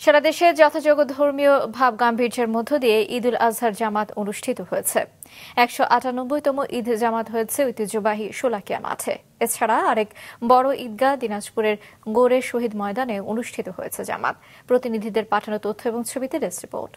সারা দেশে যথাযোগ্য ধর্মীয় ভাব গাম্ভীর্যের মধ্য দিয়ে ঈদুল আজহার জামাত অনুষ্ঠিত হয়েছে। ১৯৮তম ঈদ জামাত হয়েছে ঐতিহ্যবাহী শোলাকিয়া মাঠে। এছাড়া আরেক বড় ঈদগাহ দিনাজপুরের গোরে শহীদ ময়দানে অনুষ্ঠিত হয়েছে জামাত। প্রতিনিধিদের পাঠানো তথ্য এবং ছবিতে ডেস্ক রিপোর্ট।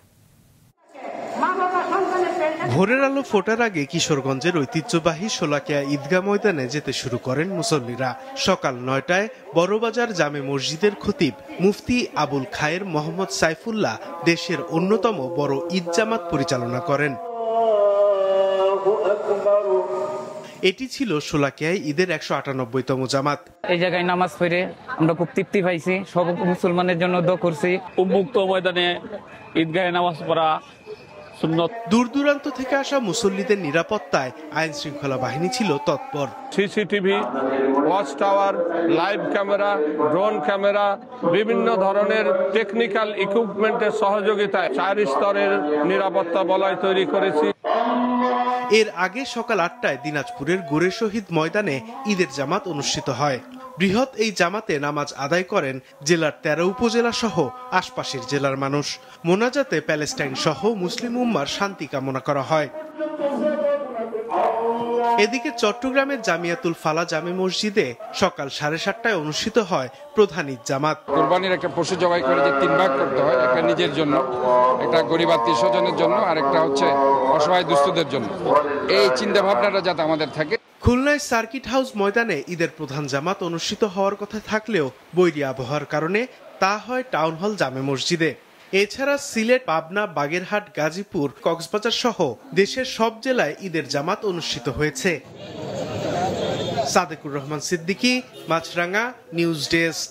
ভোরের আলো ফোটার আগে কিশোরগঞ্জের ঐতিহ্যবাহী শোলাকিয়া ঈদগাহ ময়দানে যেতে শুরু করেন মুসল্লিরা। সকাল ৯টায় বড়বাজার জামে মসজিদের খতিব মুফতি আবুল খায়ের মোহাম্মদ সাইফুল্লাহ দেশের অন্যতম বড় ঈদ জামাত পরিচালনা করেন। এটি ছিল শোলাকিয়ায় ঈদের ১৯৮তম জামাত। এই জায়গায় নামাজ পড়ে আমরা খুব তৃপ্তি পাইছি। সব মুসলমানের জন্য দোয়া করছি। উন্মুক্ত ময়দানে ঈদগাহে নামাজ পড়া দূর দূরান্ত থেকে আসা মুসল্লিদের নিরাপত্তায় আইন শৃঙ্খলা বাহিনী ছিল তৎপর। CCTV, watch tower, live camera, drone camera, বিভিন্ন ধরনের টেকনিক্যাল ইকুইপমেন্টের সহযোগিতায় ৪ স্তরের নিরাপত্তা বলয় তৈরি করেছি। এর আগে সকাল ৮টায় দিনাজপুরের গোরে শহীদ ময়দানে ঈদের জামাত অনুষ্ঠিত হয়। বৃহৎ এই জামাতে নামাজ আদায় করেন জেলার ১৩ উপজেলা সহ আশপাশের জেলার মানুষ। মোনাজাতে প্যালেস্টাইন সহ মুসলিম উম্মার শান্তি কামনা করা হয়। এদিকে চট্টগ্রামের জামিয়াতুল ফালাহ জামে মসজিদে সকাল ৭:৩০টায় অনুষ্ঠিত হয় প্রধান ঈদ জামাত। কুরবানির একটা পশু জবাই করে যে ৩ ভাগ করতে হয়, একটা নিজের জন্য, একটা গরিব আত্মীয় স্বজনের জন্য, আর একটা হচ্ছে অসহায় দুস্থদের জন্য। এই চিন্তা ভাবনাটা যাতে আমাদের থাকে। খুলনায় সার্কিট হাউস ময়দানে ঈদের প্রধান জামাত অনুষ্ঠিত হওয়ার কথা থাকলেও বৈরী আবহাওয়ার কারণে তা হয় টাউন হল জামে মসজিদে। এছাড়া সিলেট, পাবনা, বাগেরহাট, গাজীপুর, কক্সবাজার সহ দেশের সব জেলায় ঈদের জামাত অনুষ্ঠিত হয়েছে। সাদেকুর রহমান সিদ্দিকী, মাছরাঙ্গা, নিউজ ডেস্ক।